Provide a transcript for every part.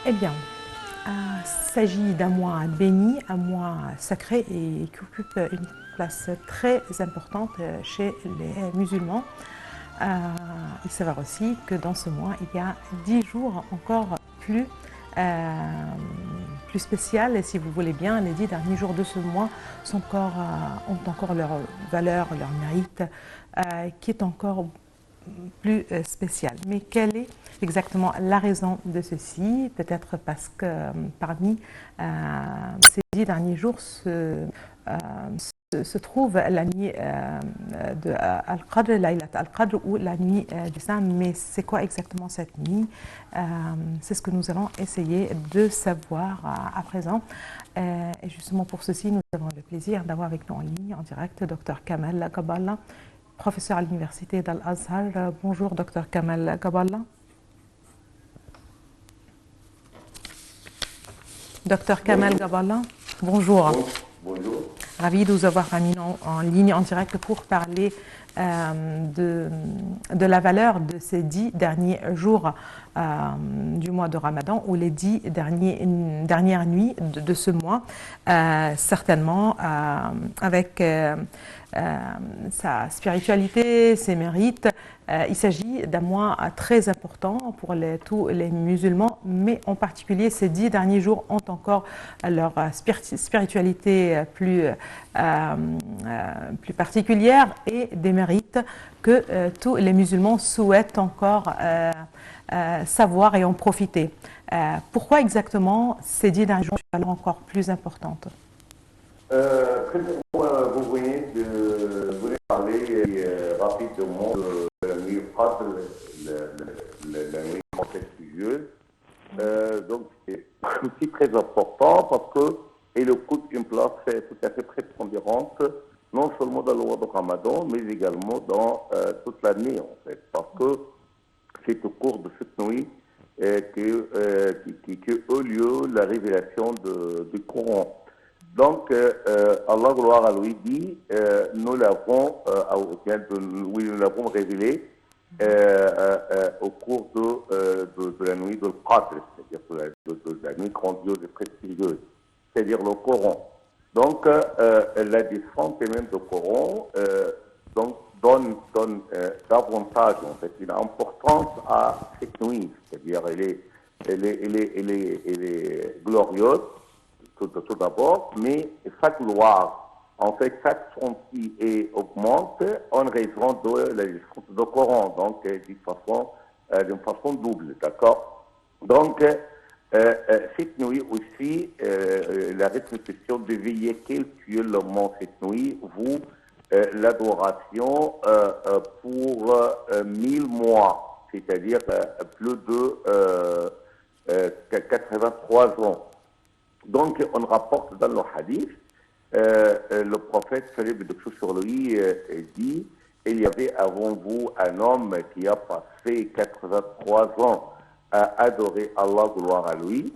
Eh bien, il s'agit d'un mois béni, un mois sacré et qui occupe une place très importante chez les musulmans. Il s'avère aussi que dans ce mois, il y a 10 jours encore euh, plus spécial, et si vous voulez bien, les 10 derniers jours de ce mois ont encore leur valeur, leur mérite, qui est encore plus spécial. Mais quelle est exactement la raison de ceci? Peut-être parce que parmi ces 10 derniers jours se trouve la nuit de Al-Qadr, Laylat Al-Qadr, ou la nuit du Saint. Mais c'est quoi exactement cette nuit? C'est ce que nous allons essayer de savoir à présent. Et justement pour ceci, nous avons le plaisir d'avoir avec nous en ligne, en direct, Dr Kamel Gaballa, professeur à l'université d'Al-Azhar. Bonjour, Dr Kamel Gaballa. Dr Kamel Gaballa, bonjour. Bonjour. Ravi de vous avoir mis en ligne, en direct, pour parler de la valeur de ces 10 derniers jours du mois de Ramadan, ou les 10 dernières nuits de ce mois, certainement avec sa spiritualité, ses mérites. Il s'agit d'un mois très important pour tous les musulmans, mais en particulier ces 10 derniers jours ont encore leur spiritualité plus particulière et des mérites que tous les musulmans souhaitent encore savoir et en profiter. Pourquoi exactement ces 10 derniers jours sont encore plus importantes? Vous voulez parler rapidement de la nuit Qadr, la nuit religieuse. Donc c'est aussi très important parce qu'elle occupe une place tout à fait prépondérante, non seulement dans le mois de Ramadan, mais également dans toute l'année en fait, parce que c'est au cours de cette nuit que eut lieu la révélation du Coran. Donc, Allah, gloire à lui, dit, nous l'avons révélé au cours de la nuit de Qadr, c'est-à-dire de la nuit grandiose et prestigieuse, c'est-à-dire le Coran. Donc, la descente même du Coran donne davantage, en fait, une importance à cette nuit, c'est-à-dire elle est glorieuse, tout d'abord, mais sa gloire, en fait, s'accentue et augmente en raison de la descente du Coran, donc d'une façon double, d'accord? Donc, cette nuit aussi, la répétition de veiller quelques cette nuit, vous, l'adoration pour 1000 mois, c'est-à-dire plus de 83 ans. Donc, on rapporte dans le hadith, le prophète, salut sur lui, dit, il y avait avant vous un homme qui a passé 83 ans à adorer Allah, gloire à lui.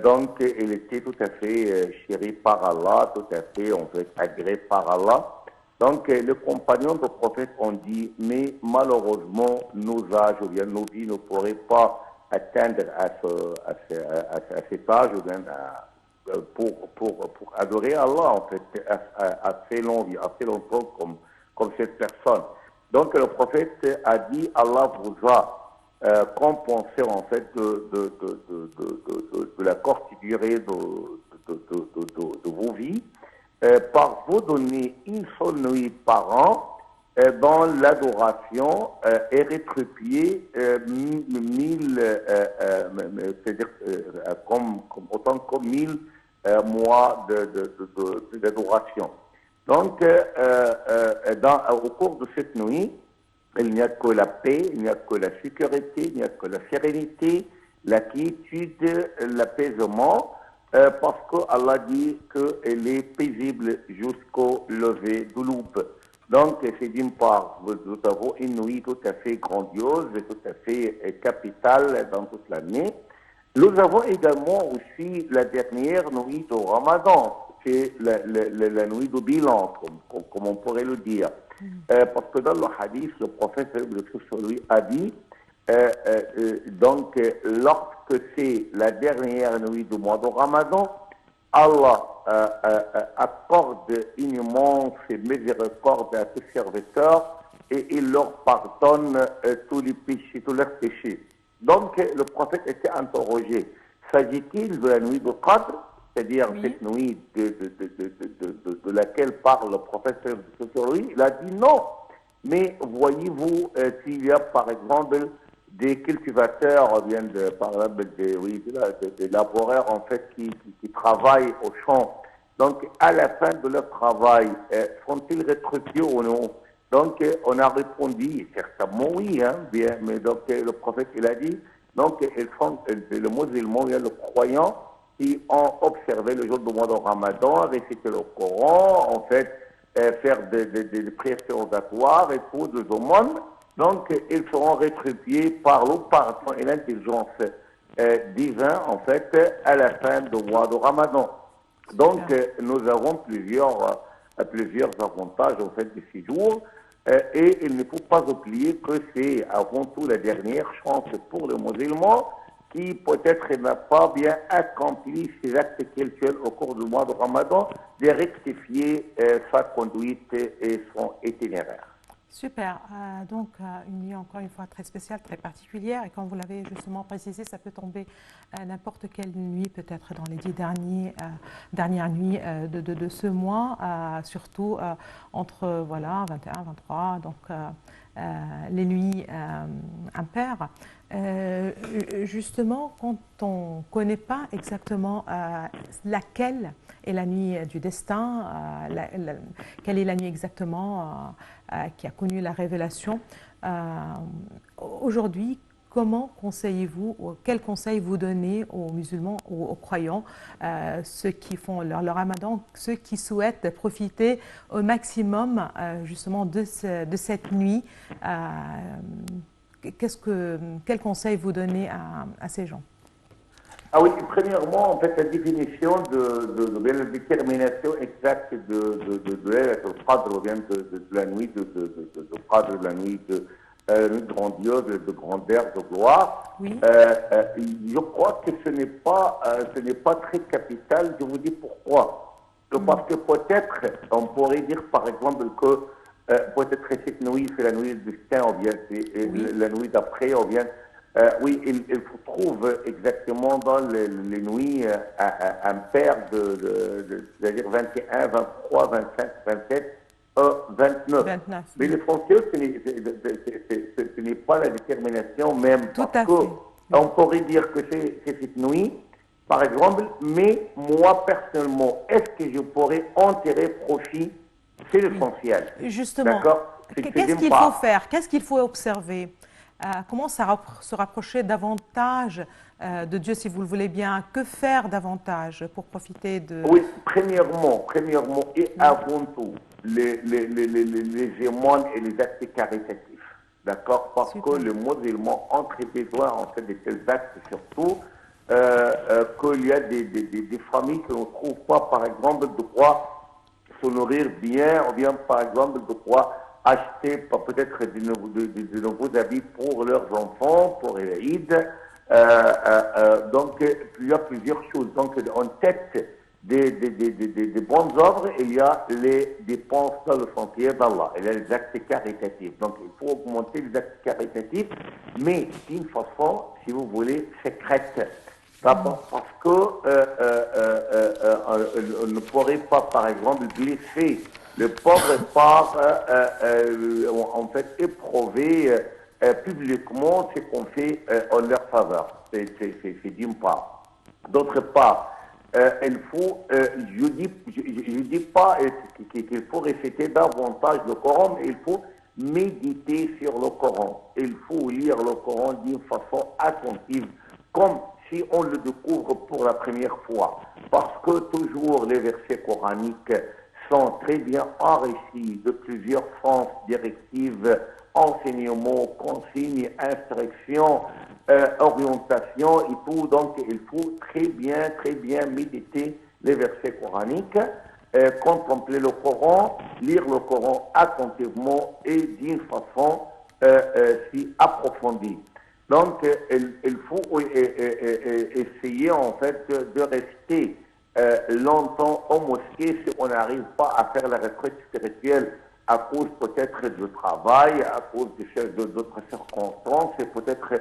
Donc, il était tout à fait chéri par Allah, tout à fait, en fait, agréé par Allah. Donc, les compagnons du prophète ont dit, mais malheureusement, nos âges ou bien nos vies ne pourraient pas atteindre à cet âge ou bien pour adorer Allah, en fait, assez longtemps comme cette personne. Donc, le prophète a dit, Allah vous a compensé, en fait, de la courte durée de vos vies, par vous donner une seule nuit par an dans l'adoration est rétribuée c'est-à-dire autant que 1000 mois d'adoration. Donc, au cours de cette nuit, il n'y a que la paix, il n'y a que la sécurité, il n'y a que la sérénité, la quiétude, l'apaisement, parce que Allah dit qu'elle est paisible jusqu'au lever de l'aube. Donc, c'est d'une part, nous avons une nuit tout à fait grandiose, tout à fait capitale dans toute l'année. Nous avons également aussi la dernière nuit de Ramadan, c'est la nuit de bilan, comme on pourrait le dire. Parce que dans le hadith, le prophète, le sur lui, a dit, donc, lorsque que c'est la dernière nuit du mois de Ramadan, Allah accorde une immense miséricorde à ses serviteurs et il leur pardonne tous les péchés, tous leurs péchés. Donc le prophète était interrogé. S'agit-il de la nuit de Qadr, c'est-à-dire cette nuit de laquelle parle le prophète sur lui? Il a dit non. Mais voyez-vous, s'il y a par exemple des cultivateurs, bien par exemple des laboureurs en fait qui travaillent au champ, donc à la fin de leur travail, sont-ils rétribués ou non? Donc on a répondu certainement oui, hein, bien, mais donc le prophète il a dit, donc ils font le musulman, il y a le croyant qui ont observé le jour du mois de Ramadan, récité le Coran, en fait, faire des prières surrogatoires et tout, des aumônes. Donc, ils seront rétribués par le pardon et l'intelligence divine, en fait, à la fin du mois de Ramadan. Donc, nous avons plusieurs avantages, en fait, de ces jours. Et il ne faut pas oublier que c'est avant tout la dernière chance pour le musulman qui peut-être n'a pas bien accompli ses actes cultuels au cours du mois de Ramadan, de rectifier sa conduite et son itinéraire. Super. Donc, une nuit encore une fois très spéciale, très particulière. Et comme vous l'avez justement précisé, ça peut tomber n'importe quelle nuit, peut-être dans les 10 dernières nuits de ce mois, surtout entre 21, 23, donc les nuits impaires. Justement, quand on ne connaît pas exactement laquelle est la nuit du destin, quelle est la nuit exactement qui a connu la révélation, aujourd'hui, comment conseillez-vous, ou quel conseil vous donnez aux musulmans ou aux croyants, ceux qui font leur ramadan, ceux qui souhaitent profiter au maximum justement de cette nuit? Quel conseil vous donnez à ces gens? Ah oui, premièrement, en fait, la définition la détermination exacte de Qadr, ou bien de la nuit de Qadr, la nuit grandiose, de grandeur, de gloire. Oui. Je crois que ce n'est pas très capital. Je vous dis pourquoi. Parce que peut-être, on pourrait dire par exemple que peut-être cette nuit, c'est la nuit du destin, ou bien c'est la nuit d'après, ou bien oui, il se trouve exactement dans les nuits impaires c'est-à-dire 21, 23, 25, 27, 29. Mais l'essentiel, ce n'est pas la détermination même. Tout parce que on pourrait dire que c'est cette nuit, par exemple, mais moi personnellement, est-ce que je pourrais en tirer profit? C'est l'essentiel. Justement, qu'est-ce qu'il faut faire? Qu'est-ce qu'il faut observer? Comment se rapprocher davantage de Dieu, si vous le voulez bien? Que faire davantage pour profiter de... Oui, premièrement et avant tout, les émoines et les actes caritatifs. D'accord? Parce que le musulman a très besoin en fait de tels actes, surtout qu'il y a des familles qui ne trouvent pas, par exemple, de quoi se nourrir bien, ou bien, par exemple, de quoi acheter peut-être de nouveaux habits pour leurs enfants, pour l'Aïd. Donc, il y a plusieurs choses. Donc, en tête des bonnes œuvres, il y a les dépenses dans le sentier d'Allah. Il y a les actes caritatifs. Donc, il faut augmenter les actes caritatifs, mais d'une façon, si vous voulez, secrète. Parce que on ne pourrait pas, par exemple, blesser le pauvre par en fait éprouver publiquement ce qu'on fait en leur faveur. C'est d'une part. D'autre part, il faut, je dis pas qu'il faut réciter davantage le Coran, mais il faut méditer sur le Coran. Il faut lire le Coran d'une façon attentive, comme si on le découvre pour la première fois. Parce que toujours les versets coraniques sont très bien enrichis de plusieurs sens, directives, enseignements, consignes, instructions, orientations et tout. Donc, il faut très bien méditer les versets coraniques, contempler le Coran, lire le Coran attentivement et d'une façon si approfondie. Donc, il faut essayer en fait de rester longtemps en mosquée si on n'arrive pas à faire la retraite spirituelle à cause peut-être du travail, à cause d'autres circonstances, et peut-être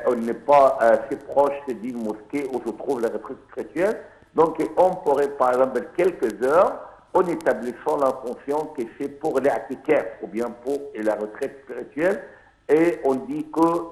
on n'est pas assez proche d'une mosquée où se trouve la retraite spirituelle. Donc, on pourrait, par exemple, quelques heures, en établissant l'intention que c'est pour l'i'tikaf ou bien pour la retraite spirituelle. Et on dit que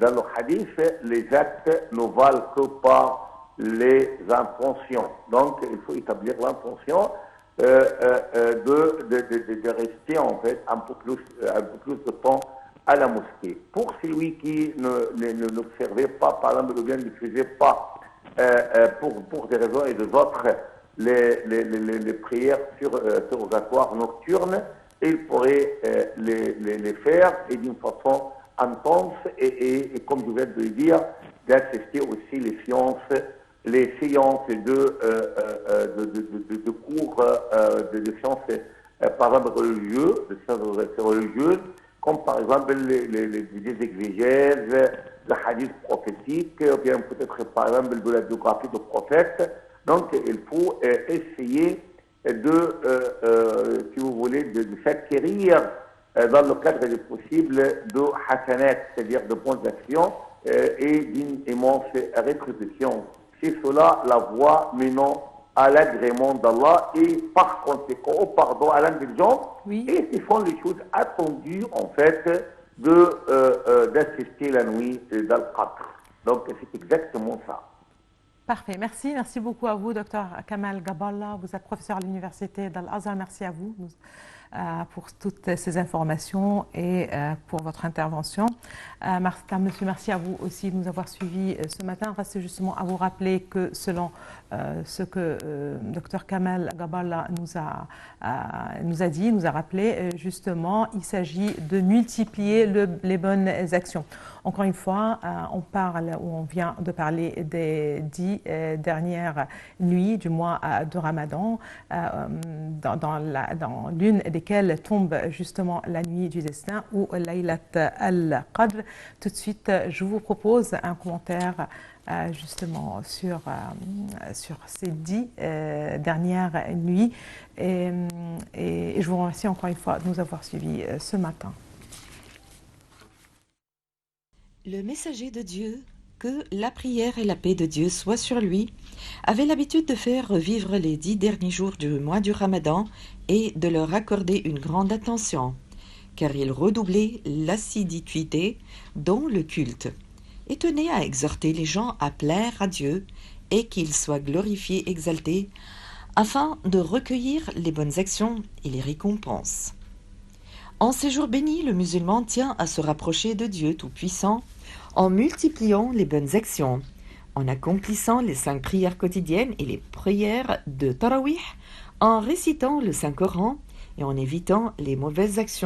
dans le hadith, les actes ne valent que par les intentions. Donc, il faut établir l'intention de rester en fait un peu plus de temps à la mosquée. Pour celui qui n'observait pas, par exemple, ou bien ne faisait pas pour des raisons et des autres les prières surrogatoires nocturnes, il pourrait les faire et d'une façon intense et comme je viens de le dire, d'assister aussi les séances de cours de sciences, par exemple religieuses, comme par exemple des exégèses, le hadith prophétique, ou bien peut-être par exemple de la biographie du prophète. Donc il faut essayer si vous voulez, de s'acquérir dans le cadre du possible de hasanat, c'est-à-dire de bonnes actions et d'une immense rétribution. C'est cela la voie menant à l'agrément d'Allah et par conséquent au pardon, à l'indulgence. Oui. Et ce sont les choses attendues en fait d'assister la nuit d'Al-Qadr. Donc c'est exactement ça. Parfait, merci. Merci beaucoup à vous, Dr Kamal Gaballa. Vous êtes professeur à l'université d'Al-Azhar. Merci à vous pour toutes ces informations et pour votre intervention. Monsieur, merci à vous aussi de nous avoir suivis ce matin. Reste justement à vous rappeler que selon ce que Dr Kamal Gaballa nous a dit, nous a rappelé, justement, il s'agit de multiplier les bonnes actions. Encore une fois, on vient de parler des 10 dernières nuits du mois de Ramadan, dans l'une desquelles tombe justement la nuit du destin ou Laylat al-Qadr. Tout de suite, je vous propose un commentaire justement sur ces 10 dernières nuits et je vous remercie encore une fois de nous avoir suivis ce matin. Le messager de Dieu, que la prière et la paix de Dieu soient sur lui, avait l'habitude de faire revivre les 10 derniers jours du mois du Ramadan et de leur accorder une grande attention, car il redoublait l'assiduité dans le culte et tenait à exhorter les gens à plaire à Dieu et qu'il soit glorifié, exalté, afin de recueillir les bonnes actions et les récompenses. En ces jours bénis, le musulman tient à se rapprocher de Dieu Tout-Puissant en multipliant les bonnes actions, en accomplissant les 5 prières quotidiennes et les prières de Tarawih, en récitant le Saint-Coran et en évitant les mauvaises actions.